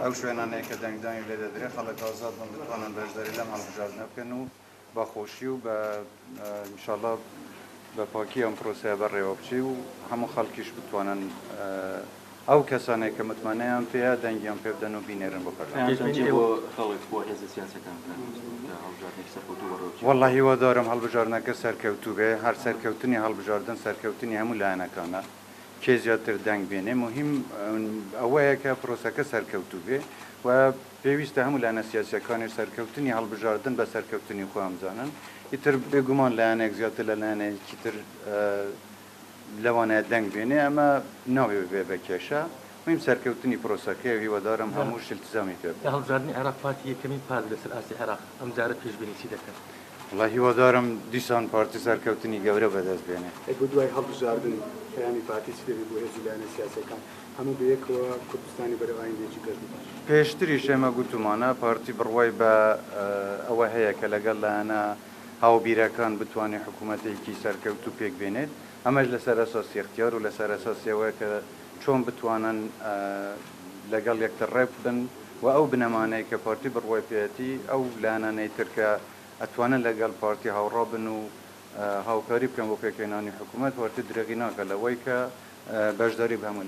ئەو شوێنانەیە کە دەنگدانی لێ دەدرێت خەڵک ئازاد بن بتوانن بەشداری لەم هەڵبژاردنە بکەن و بە خۆشی و بە ئینشاڵڵا بە پاکی ئەم پرۆسەیە بەڕێوە بچی و هەموو خەڵکیش بتوانن ئەو کەسانێک کە متمانەیان پێەیە دەنگیان پێ بدەن و بینێرن بۆ وەڵڵاهی هیوادارم هەڵبژاردنەکە سەرکەوتوو بێ هەر سەرکەوتنی هەڵبژاردن سەرکەوتنی هەموو لایەنەکانە کێ زیاتر دەنگ بێنێ مهم ئەوەیە کە پرۆسەکە سەرکەوتوو بێ و پێویستە هەموو لایەنە سیاسیەکانی سەرکەوتنی هەڵبژاردن بە سەرکەوتنی خۆیان بزانن ئیتر بێگومان لایەنێک زیاتر لە لایەنێکی تر لەوانەیە دەنگ بێنێ ئەمە ناوێ بێ بە کێشە مهم سەرکەوتنی پرۆسەکەی هیوادارم هەموو شتیزامی پێ بێت. هەڵبژاردننی عێراق پارتی یەکەمین پارت لەسەر ئاسی عێراق ئەم جارە پێشبینی دەکەن. وڵڵاهی هیوادارم دیسان پارتی سەرکەوتنی گەورە بەدەست بێنێ. بۆ دوای هەڵبژاردن پەیامی پارتی چ دەبێت بۆ هێزی لایەنە سیاسیەکان هەموو بەیەکەوە کوردستانی بەرەو ئایندێکی گەشت باش. پێشتریش ئێمە گوتمانە پارتی بڕوای بە ئەوە هەیە کە لەگەڵ لایەنە هاوبیرەکان بتوانێت حکوومەتێکی سەرکەوتوو پێک بێنێت ئەمەش لەسەر ئەساسی اختیار و لەسەر ئەساسیەوەی کە چۆن بتوانن لەگەڵ یەکتر ڕێک بن و ئەو بنەمانەی کە پارتی بڕوای پێەتی ئەو لایەنانەی ترکە ئەتوانن لەگەڵ پارتی هاوڕا بن و هاوکاری بکەن بۆ پێکهێنانی حکوومەت پارتی درێغی ناکە لەوەی کە بەشداری بە هەموو